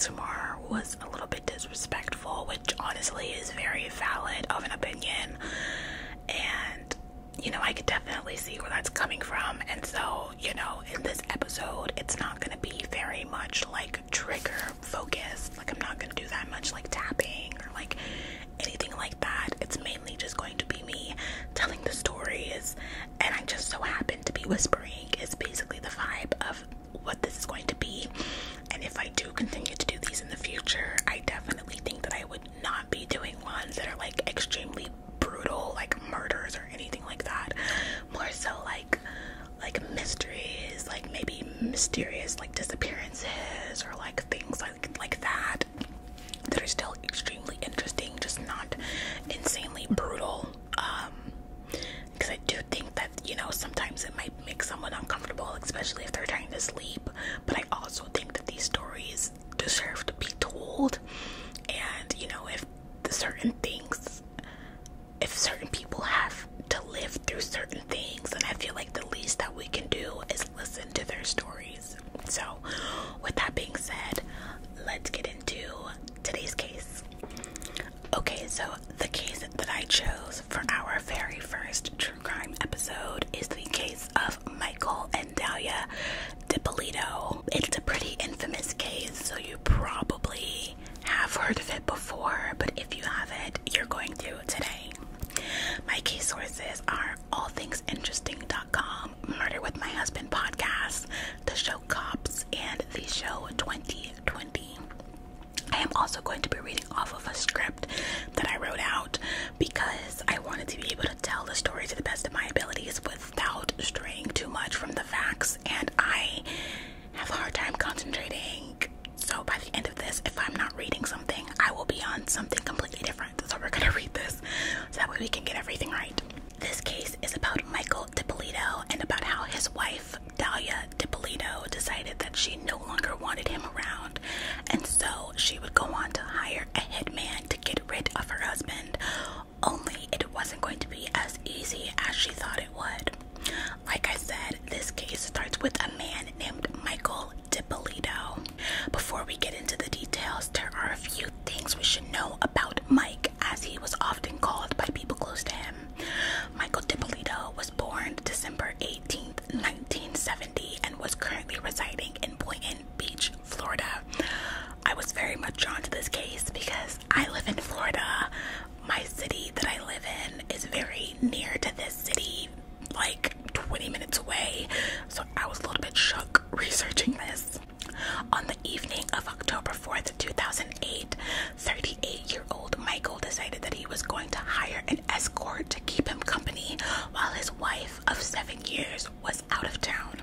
tomorrow was a little bit disrespectful, which honestly is very valid of an opinion. And, you know, I could definitely see where that's coming from. And so, you know, in this episode, it's not going to be very much like trigger focused. Like, I'm not going to do that much like tapping or like anything like that. It's mainly just going to be me telling the stories, and I just so happen to be whispering is basically the vibe of what this is going to be. And if I do continue to do these in the future, I definitely think that I would not be doing ones that are like extremely brutal, like murders or anything like that. More so like mysteries, like maybe mysterious like disappearances or like things like that are still extremely interesting, just not insanely brutal. Because I do think that, you know, sometimes it might make someone uncomfortable, especially if they're trying to sleep. But I also think that these stories deserve to be told. And, you know, if certain people have to live through certain things, then I feel like the least that we can do is listen to their stories. So, with that being said, let's get into today's case. Okay, so the case that I chose for our very first true crime episode is the case of Michael and DALIA DIPPOLITO. It's a pretty infamous case, so you probably have heard of it before, but if you haven't, you're going to today. My case sources are allthingsinteresting.com, Murder with My Husband podcast, the show Cops, and the show 2020. I am also going to be reading off of a script that I wrote out because I wanted to be able to tell the story to the best of my abilities without straying too much from the facts, and I have a hard time concentrating. So by the end of this, if I'm not reading something, I will be on something completely different. So we're going to read this so that way we can get everything right. This case is about Michael DIPPOLITO and about how his wife, DALIA DIPPOLITO, decided that she no longer wanted him around, and so she would go on to hire a hitman to get rid of her husband, only it wasn't going to be as easy as she thought it would. Like I said, this case starts with a man named Michael DIPPOLITO. Before we get into the details, there are a few things we should know about Mike, as he was often called by people close to him. Michael DIPPOLITO was born December 18th, 1970, and was currently residing in Boynton Beach, Florida. I was very much drawn to this case because I live in Florida. My city that I live in is very near to this city, like 20 minutes away, so I was a little bit shook researching this. On the evening of October 4th, 2008, 38-year-old Michael decided that he was going to hire an escort to keep him company while his wife of 7 years was out of town.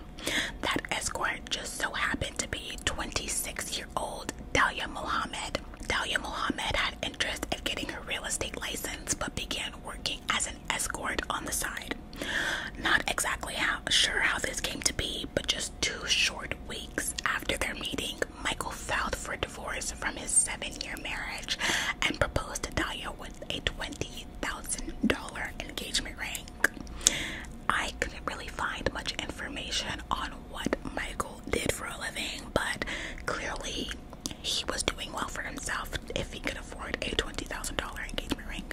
That escort just so happened to be 26-year-old DALIA Mohammed. DALIA Mohammed had interest in getting her real estate license, but began working as an escort on the side. Not exactly sure how this came to be, but just 2 short weeks after their meeting, Michael filed for divorce from his 7-year marriage and proposed to DALIA with a $20,000 engagement ring. I couldn't really find much information on what Michael did for a living, but clearly he was doing well for himself if he could afford a $20,000 engagement ring.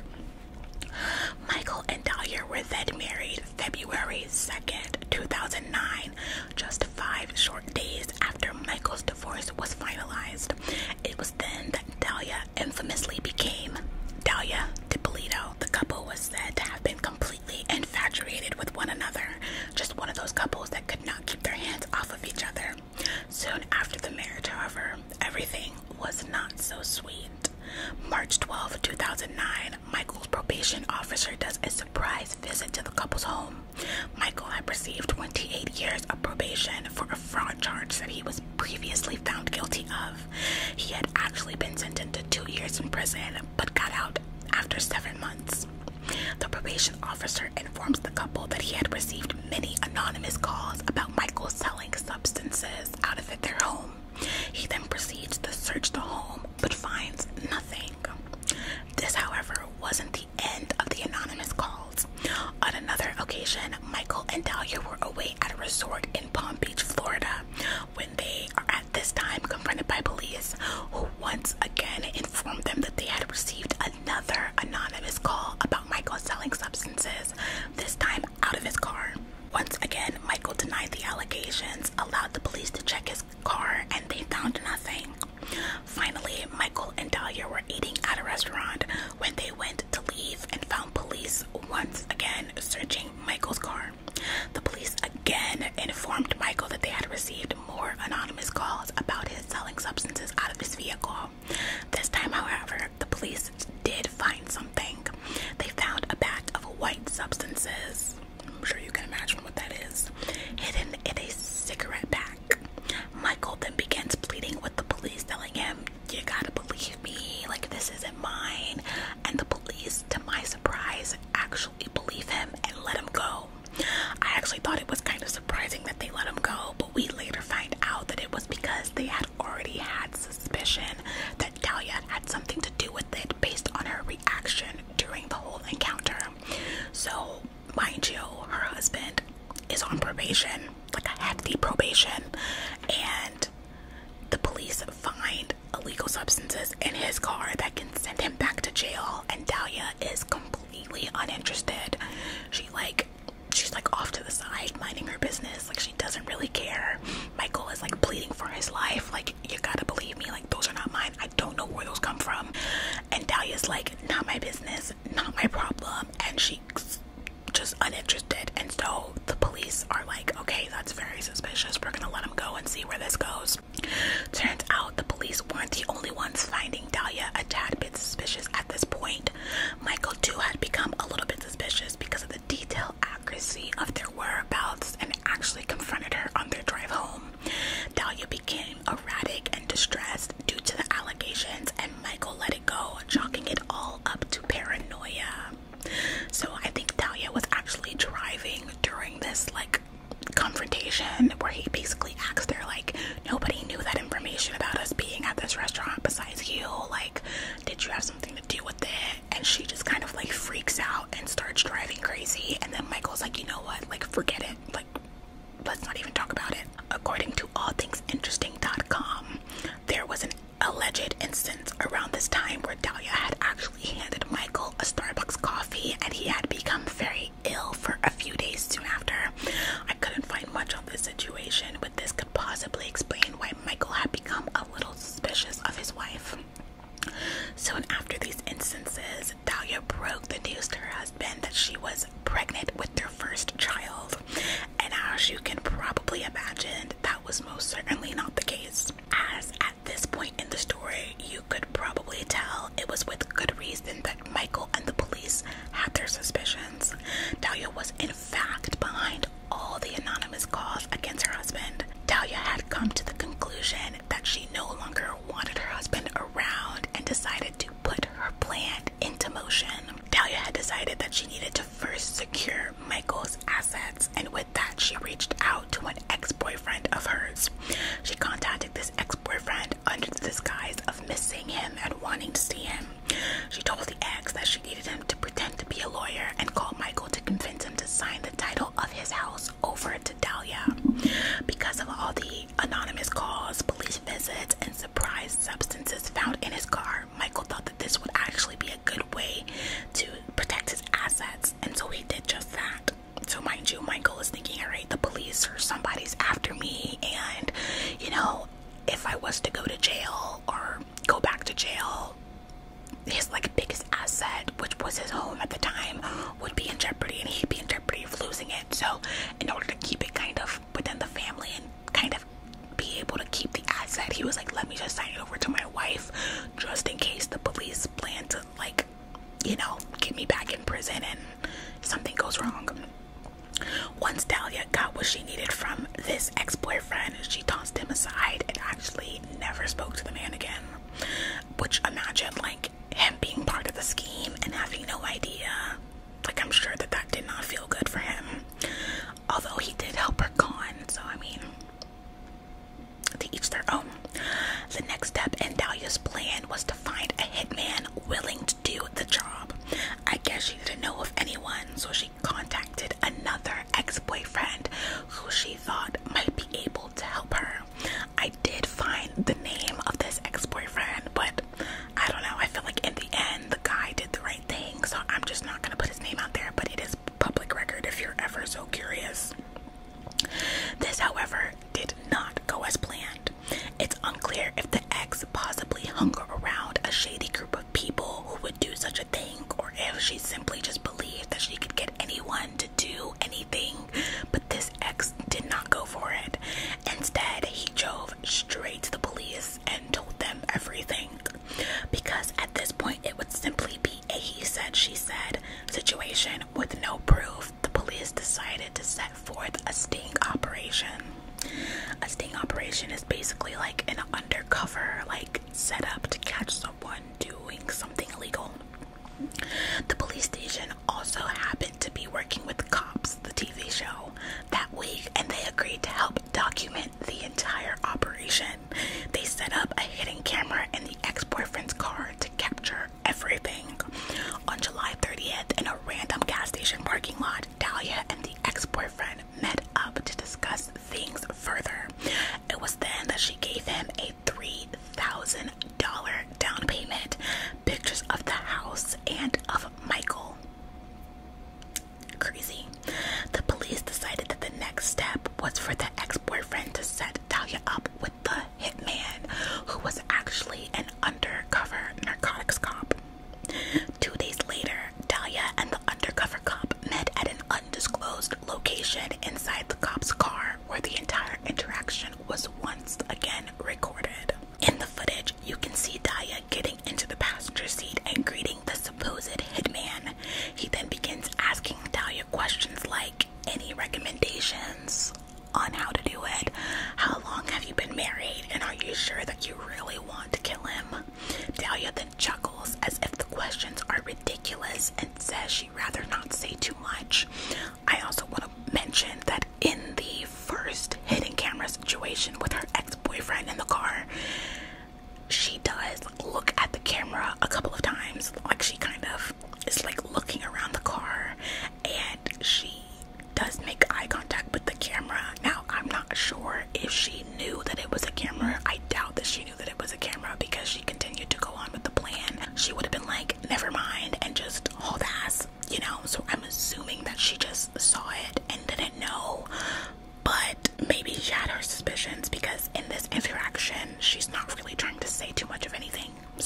Michael and DALIA were then married February 2nd, 2009, just 5 short days after Michael's divorce was finalized. It was then that DALIA infamously became DALIA DIPPOLITO. The couple was said to have been completely infatuated with one another, just one of those couples that could not keep their hands off of each other. Soon after the marriage, however, everything was not so sweet. March 12, 2009, Michael's probation officer does a surprise visit to the couple's home. Michael had received 28 years of probation for a fraud charge that he was previously found guilty of. He had actually been sentenced to 2 years in prison, but got out after 7 months. The probation officer informs the couple that he had received many anonymous calls about Michael selling substances out of their home. He then proceeds to search the home, but finds nothing. This, however, wasn't the end of the anonymous calls. On another occasion, Michael and DALIA were away at a resort in Palm Beach, Florida, when they are at this time confronted by police, who illegal substances in his car that can send him back to jail, and Dalia is completely uninterested. She's like off to the side minding her business, like she doesn't really care. Michael is like pleading for his life, like, you gotta believe me, like those are not mine, I don't know where those come from. And Dalia's like, not my business, not my problem, and she's just uninterested. And so the police are like, okay, that's very suspicious, we're gonna let him go and see where this goes. Turns out the police weren't the only ones finding Dalia a tad bit suspicious at this point. Michael too had become a little bit suspicious because of the detailed accuracy of their whereabouts, and actually confronted her on their drive home. Dalia became erratic and distressed due to the allegations, and Michael let it go, chalking it all up to paranoia. So I think Dalia was actually driving during this like confrontation where he basically asked her, like, nobody knew that information about us being at this restaurant besides you, like, did you have something to do with it? And she just kind of like freaks out and starts driving crazy. And then Michael's like, you know what, like, forget it, like, let's not even talk about it. According to allthingsinteresting.com, there was an alleged instance around this time where Dalia had actually handed Michael a Starbucks coffee, and he had become very ill for a few days soon after. I couldn't find much on this situation, but this could possibly explain why Michael had become a little suspicious of his wife. Soon after these instances, Dalia broke the news to her husband that she was pregnant with their first child. And as you can probably imagine, that was most certainly not the case. As at this point in the story, you could probably tell it was with good reason that Michael and the police had their suspicions. Dalia was in fact behind all the anonymous calls against her husband. Dalia had come to the conclusion that she no longer wanted her husband around and decided to put her plan into motion. Dalia had decided that she needed to first secure Michael's assets, and with that she reached out to an ex-boyfriend of hers. She contacted this ex-boyfriend under the disguise of missing him and wanting to see him. She told the ex that she needed him to pretend to be a lawyer and call Michael to convince him to sign the title of his house over to Dalia. Because of all the anonymous calls, police visits, and surprise substances found in his car, Michael thought that this would actually be a good way to protect his assets, and so he did just that. So mind you, Michael is thinking, alright, the police or somebody's after me, and you know, if I was to go to jail or go back to jail, his like biggest asset, which was his home at the time, would be in jeopardy, and he'd be in jeopardy of losing it. So in order to keep it kind of within the family and kind of be able to keep the asset, he was like, let me just sign it over to my wife just in case the police plan to, like, you know, get me back in prison and something goes wrong. Once Dalia got what she needed from this ex-boyfriend, she tossed him aside and actually never spoke to the man again. Which, imagine like him being part of the scheme and having no idea. Like, I'm sure that that did not feel good for him. Although he did help her con, so I mean, to each their own. The next step in Dalia's plan was to find a hitman willing to do the job. I guess she didn't know of anyone, so she contacted another ex-boyfriend who she thought might be able to help her. I did find the name of this ex-boyfriend, but I don't know, I feel like in the end the guy did the right thing, so I'm just not gonna put his name out there, but it is public record if you're ever so curious. This, however, did not go as planned. It's unclear if the ex possibly hung around a shady group of people who would do such a thing, or if she simply just believed that she could get anyone to do anything, but this ex did not go for it. Instead, he drove straight to the police and told them everything, because at this point it would simply be a he said, she said situation with no proof. The police decided to set forth a sting operation. A sting operation is basically like an undercover like setup to catch someone doing something illegal. The police station also happened to be working with Cops, the TV show, that week, and they agreed to help document the entire operation. They set up a hidden camera in the ex-boyfriend's car to capture everything. On July 30th, in a random gas station parking lot, Dalia and the ex-boyfriend met up to discuss things further. It was then that she gave him a $3,000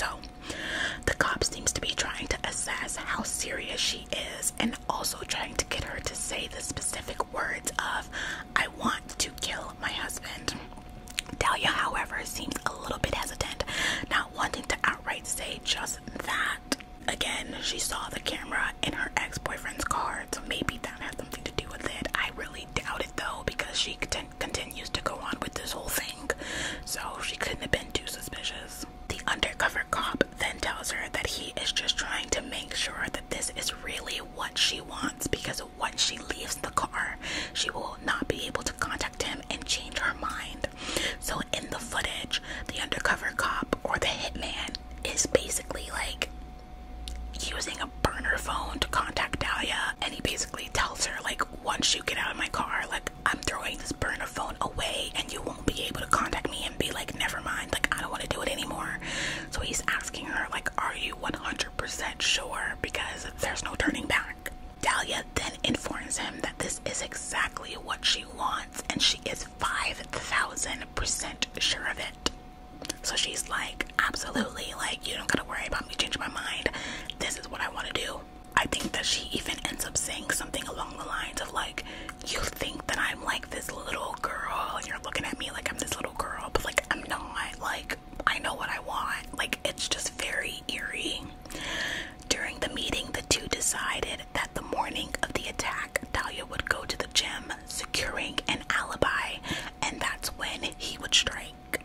So the cop seems to be trying to assess how serious she is and also trying to get her to say the specific words of, "I want to kill my husband." Dalia, however, seems a little bit hesitant, not wanting to outright say just that. Again, she saw the camera in her ex-boyfriend's car, so maybe that has something to do with it. I really doubt it though, because she continues to go on with this whole thing, so she couldn't have been too suspicious. The undercover cop then tells her that he is just trying to make sure that this is really what she wants, because once she leaves the car, she will not be able to contact him and change her mind. So in the footage, the undercover cop, or the hitman, is basically like using a burner phone to contact Dalia, and he basically tells her, like, once you get out of my car, like, I'm throwing this burner phone away and you won't be able to contact me, and be like, never mind, like, I don't want to do it anymore. So he's asking her, like, are you 100% sure, because there's no turning back. Dalia then informs him that this is exactly what she wants, and she is 5,000% sure of it. So she's like, absolutely, like, you don't gotta worry about me changing my mind. This is what I want to do. I think that she even ends up saying something along the lines of, like, you think that I'm like this little girl and you're looking at me like I'm this little girl, but like I'm not. Like, I know what I want. Like, it's just very eerie. During the meeting, the two decided that the morning of the attack, Dalia would go to the gym securing an alibi, and that's when he would strike.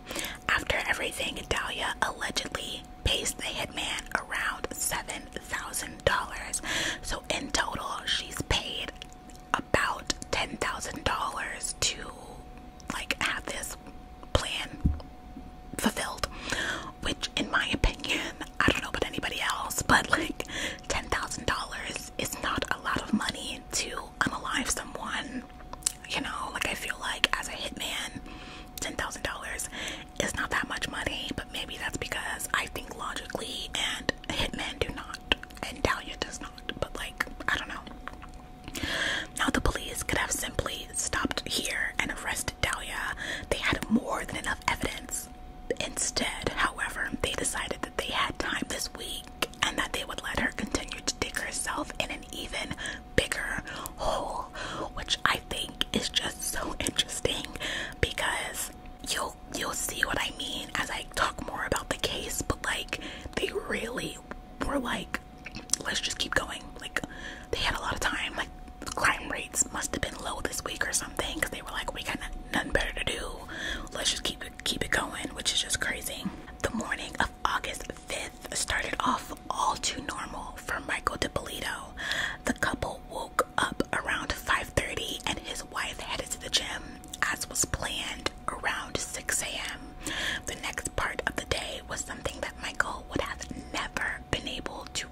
After everything, Dalia allegedly pays the hitman around $7,000. So in total, she's paid about $10,000 to, like, have this plan fulfilled, which in my opinion, I don't know about anybody else, but like $10,000 is not a lot of money to unalive someone. You know, like, I feel like as a hitman, $10,000 is not that much money, but maybe that's because I think logically and hitmen do not, and Dalia does not, but like, I don't know. Now the police could have simply stopped here and arrested Dalia. They had more than enough evidence. Instead, however, they decided that they had time this week and that they would let her continue to dig herself in an even bigger hole, which I think is just so interesting, because you'll see what I mean as I talk more about the case. But like, they really were like, let's just keep going. Like, they had a lot of time. Like, crime rates must have been low this week or something, because they were like, we got nothing better to do, let's just keep it going, which is just crazy. The morning of August 5th started off all too normal for Michael DIPPOLITO. The couple woke up around 5:30 and his wife headed to the gym as was planned around 6 a.m. The next part of the day was something that Michael would have never been able to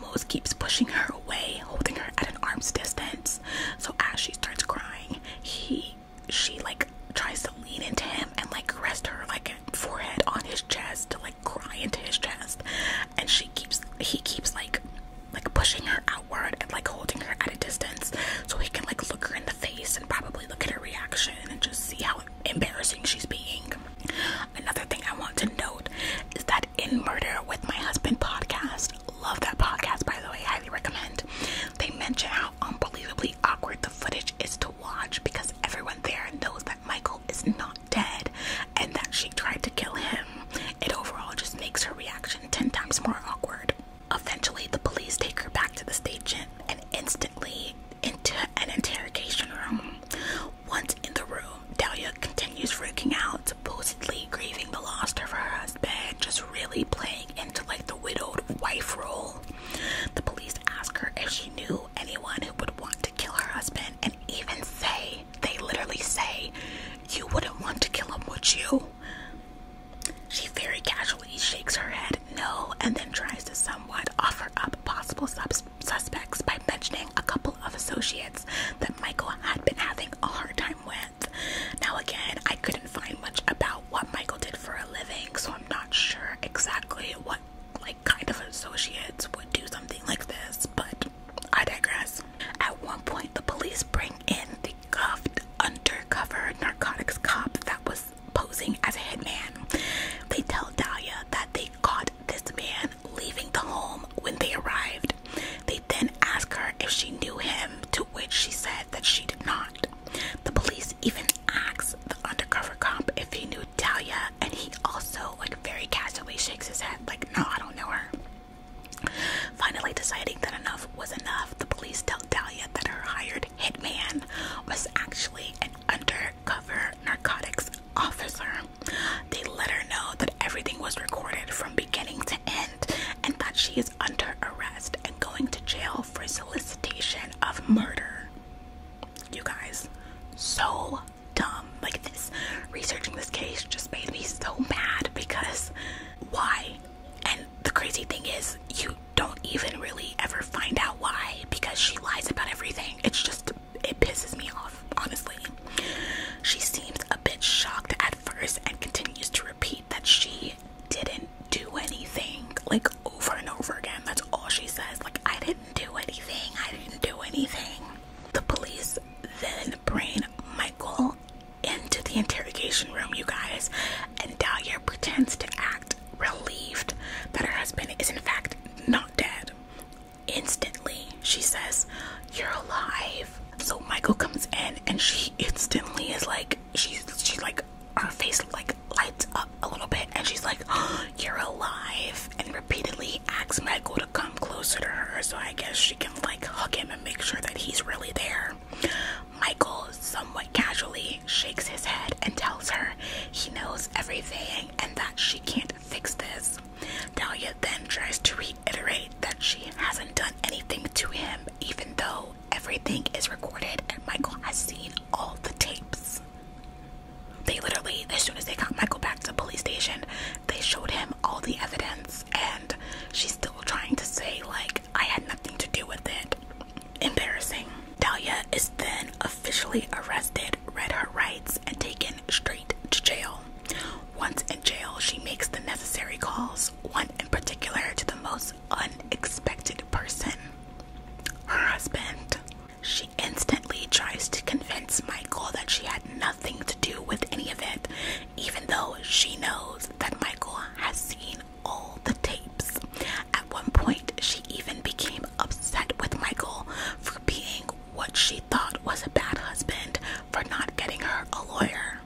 almost keeps pushing her away, holding her at an arm's distance. So as she starts crying, she like tries to lean into him and like rest her like forehead on his chest to like cry into his chest, and he keeps like pushing her outward and like holding her at a distance so he can like look her in the face and probably look at her reaction and just see how embarrassing she's being. Another thing I want to note is that in Murder with My Husband podcast, love that podcast by the way, highly recommend, they mention how unbelievably awkward the footage is to watch because everyone there knows that Michael is not dead and that she tried to kill him. It overall just makes her reaction 10 times more awkward. Eventually, the police take her back to the station and instantly into an interrogation room. Once in the room, Dalia continues freaking out, supposedly grieving the loss of her husband, just really playing into like the widowed wife role. The police ask her if she knew anyone who would want to kill her husband, and even say, they literally say, "You wouldn't want to kill him, would you?" She very casually shakes her head no, and then tries to somewhat offer up possible suspects by mentioning a couple of associates that Michael had been having a hard time with. Now again, I couldn't find much about what Michael did for a living, so I'm not sure exactly what like kind of associates would do something like this, but I digress. At one point, the police bring in the cuffed undercover narcotics cop that was posing as a hitman. They tell Dalia that they caught this man leaving the home when they arrived. They then ask her if she knew him, to which she said that she did not. The police even asked the undercover cop if he knew Dalia, and he also like very casually shakes his head like, "No, I don't know her." Finally deciding that enough was enough, the police tell Dalia that her hired hitman was actually an undercover narcotics officer. They let her know that everything was recorded from beginning to end and that she is under arrest and going to jail for solicitation of murder. You guys, so dumb. Like this, researching this case just made me so mad because why? And the crazy thing is, you don't even really ever find out why because she lies about everything. It's just, it pisses me off, honestly. She seems a bit shocked at first and continues to repeat that she didn't do anything, like over and over again. That's all she says, like, "I didn't do anything, I didn't do anything." The police then bring Michael into the interrogation room, you guys, and Dalia pretends to act relieved that her husband is in fact not dead. Instantly, she says, "You're alive." So Michael comes in and she instantly is like, she's like, her face like lights up a little bit and she's like, "Oh, you're alive," and repeatedly asks Michael to come closer to her so I guess she can like hug him and make sure that he's really there. Michael somewhat casually shakes his head and tells her he knows everything and that she can't fix this. Dalia then tries to reiterate that she hasn't done anything to him even though everything is recorded and Michael has seen all the tapes. They literally, as soon as they got Michael back to the police station, they showed him all the evidence and she's still trying to say like, "I had nothing to do with it." Embarrassing. Dalia is then officially arrested, read her rights, and taken straight to jail. Once in jail, she makes the necessary calls, one in particular to the most unexpected person, her husband. She instantly tries to convince Michael that she had nothing to do with any of it, even though she knows that Michael has seen all the tapes. At one point, she even became upset with Michael for being what she thought was a bad husband for not getting her a lawyer.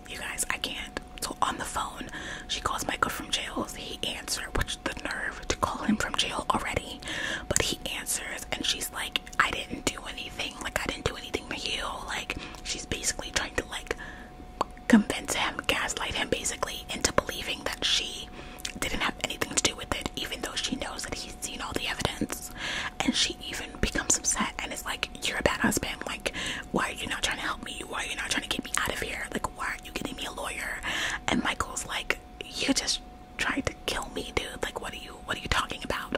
You guys, I can't. So on the phone, she calls Michael from jail. He answers, which the nerve to call him from jail already. But he answers and she's like, "I didn't do anything. Like, I didn't do anything to you." Like, she's basically trying to like convince him, gaslight him basically into believing that she didn't have anything to do with it, even though she knows that he's seen all the evidence. And she even becomes upset and is like, "You're a bad husband. Like, why are you not trying to help me? Why are you not trying to get me out of here? Like, why aren't you getting me a lawyer?" And Michael's like, "You just tried to kill me, dude. Like, what are you talking about?"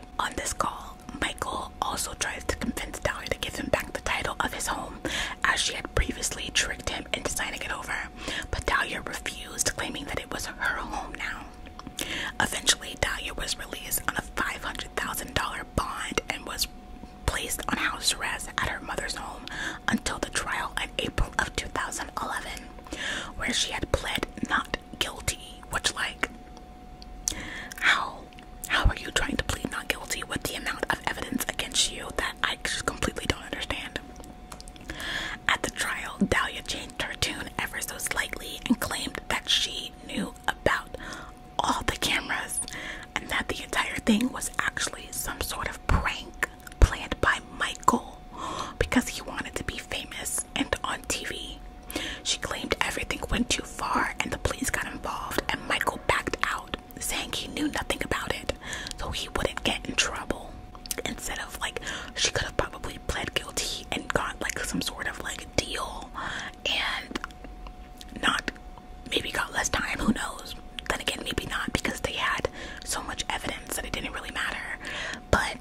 actually some sort of prank planned by Michael because he wanted to be famous and on TV. She claimed everything went too far and the police got involved, and Michael backed out, saying he knew nothing about it, so he wouldn't get in trouble. Instead of like, she could have probably pled guilty and got like some sort of like deal and not, maybe got less time, who knows. Then again, maybe not, because they had so much evidence that it didn't really matter. But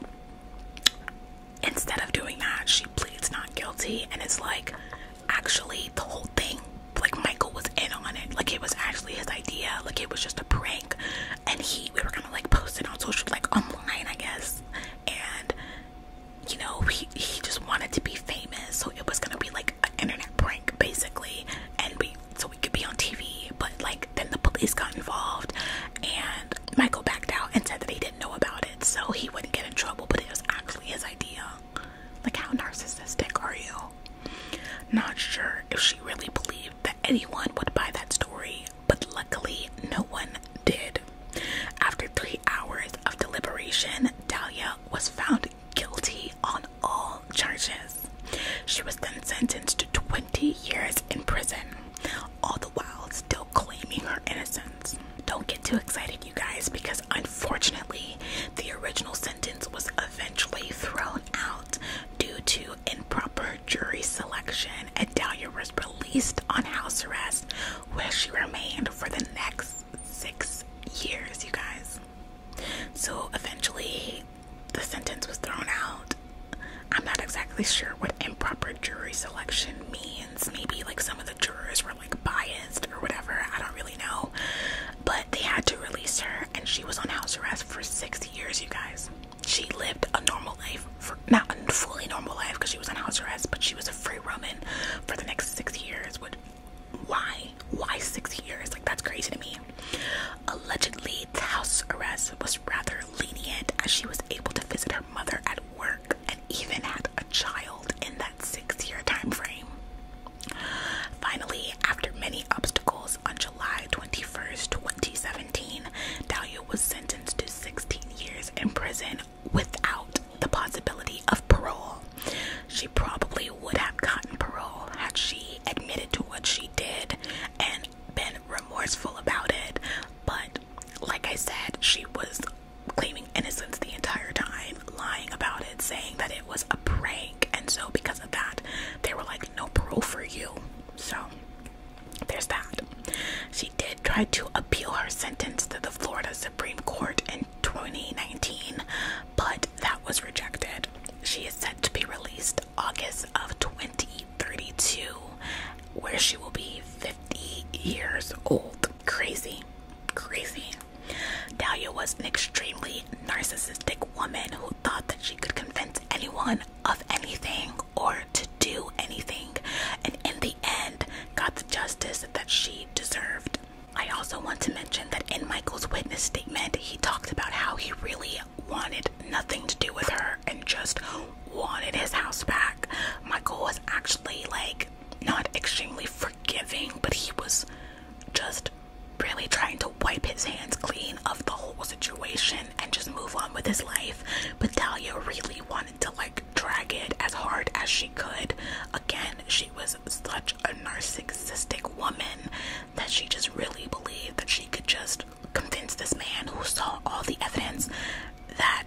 instead of doing that, she pleads not guilty, and it's like, actually the whole thing, like Michael was in on it, like it was actually his idea, like it was just a prank, and we were gonna like post it on social, like online, I guess, and you know, he just wanted to be famous, so it was gonna be like an internet prank basically, and so we could be on TV. But like then the police got involved and Michael backed out and said that he didn't know about it, so he wouldn't get in trouble, but it was actually his idea. Like, how narcissistic are you? Not sure if she really believed that anyone would buy that story, but luckily no one did. After 3 hours of deliberation, Dalia was found guilty on all charges. She was then sentenced to 20 years in prison, all the while still claiming her innocence. Don't get too excited, you guys, because unfortunately the original sentence was eventually thrown out due to improper jury selection, and Dalia was released on house arrest, where she remained for the next 6 years, you guys. So eventually the sentence was thrown out. I'm not exactly sure what improper jury selection means. Maybe like some of the jurors were like biased or whatever, I don't really know. But they had to release her, and she was on house arrest for 6 years, you guys. She lived a normal life, not a fully normal life because she was on house arrest, but she was a free woman for the next 6 years. Why 6 years? Like, that's crazy to me. Allegedly, the house arrest was rather lenient, as she was able to visit her mother at work and even had a child in that 6-year time frame. Finally, after many obstacles, on July 21st, 2017, Dalia was sentenced to 16 years in prison without the possibility of parole. She probably would have gotten parole had she admitted to what she did and been remorseful about it, but like I said, she was claiming innocence the entire time, lying about it, saying that it was a prank, and so because of that, they were like, no parole for you. So there's that. She did try to appeal her sentence to the Florida Supreme Court in 2019, but that was rejected. She is set to be released August of 2032, where she will be 50 years old. Crazy. Dalia was an extremely narcissistic woman who thought that she could convince anyone of anything or to do anything, and in the end got the justice that she deserved. I also want to mention that in Michael's witness statement, he talked about how he really wanted nothing to do with her and just wanted his house back. Michael was actually like not extremely forgiving, but he was just really trying to wipe his hands clean of the whole situation and just move on with his life. But Dalia really wanted to like drag it as hard as she could. Again, she was such a narcissistic woman that she just really believed that she could just convince this man who saw all the evidence that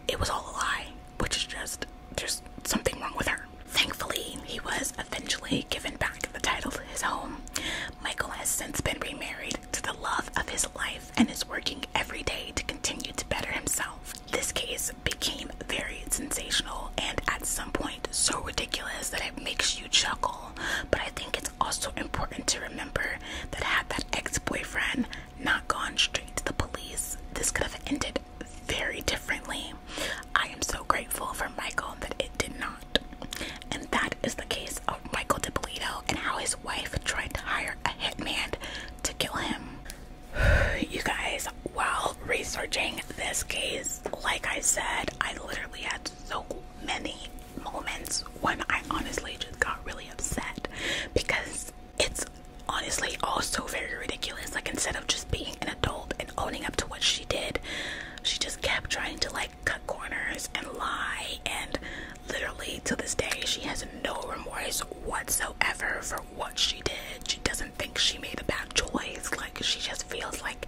it was all a lie, which is just, there's something wrong with her. Thankfully, he was eventually given back the title to his home. Michael has since been remarried to the love of his life and is working every day to continue to better himself. This case became very sensational and at some point so ridiculous that it makes you chuckle. But I think it's also important to remember that had that ex-boyfriend not gone straight to the police, this could have ended very differently. I am so grateful for Michael that it did not. And that is the case of Michael DIPPOLITO and how his wife tried to hire a hitman to kill him. You guys, while researching this case, like I said, I literally had so many moments when I honestly just got really upset because it's honestly all so very ridiculous. Like, instead of just being an adult and owning up to what she did, she just kept trying to like cut she has no remorse whatsoever for what she did. She doesn't think she made a bad choice. Like, she just feels like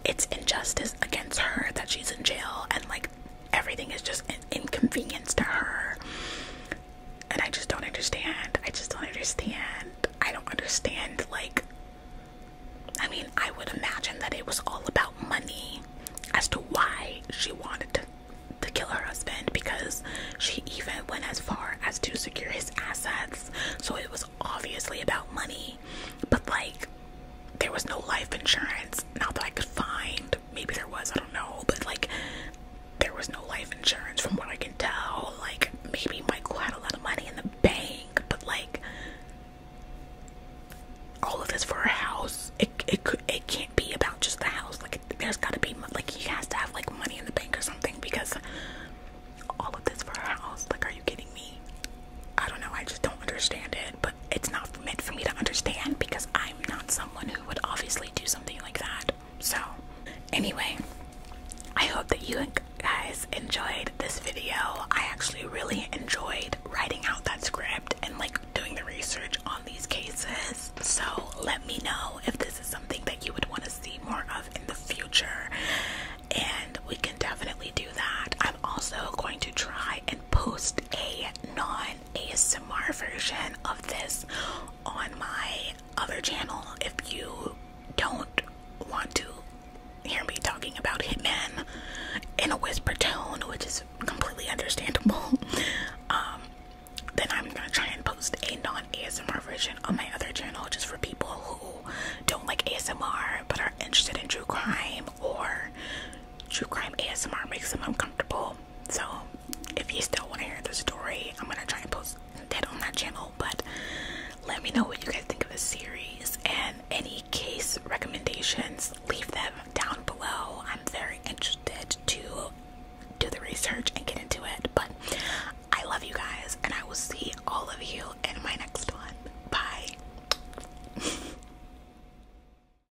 it's injustice against her that she's in jail, and like everything is just an inconvenience to her. And I just don't understand. I don't understand, like, I mean, I would imagine that it was all about money as to why she wanted to kill her husband, because she even went as far as to secure his assets. So it was obviously about money. But like, there was no life insurance, not that I could find. Maybe there was, I don't know, but like, there was no life insurance from what I can tell. Like, maybe Michael had a lot of money in the bank, but like, all of this for a house, it can't be about just the house. Like, there's gotta be, like, he has to have like money in the bank or something, because all of this for a house, like, are you kidding me? I don't know, I just don't understand it. But it's not meant for me to understand, because I'm not someone who would obviously do something like that. So anyway, I hope that you guys enjoyed this video. I actually really enjoyed writing out that script and like doing the research on these cases. So let me know if this is something that you would want to see more of in the future, and we can definitely do that. I'm also going to try and post a non-ASMR version of this on my other channel if you don't want to hear me talking about Hitman in a whisper tone, which is completely understandable. Then I'm gonna try and post a non-ASMR version on my other channel, just for people who don't like ASMR but are interested in true crime, or true crime ASMR makes them uncomfortable. So if you still want to hear the story, I'm gonna try and post it on that channel. But let me know what you guys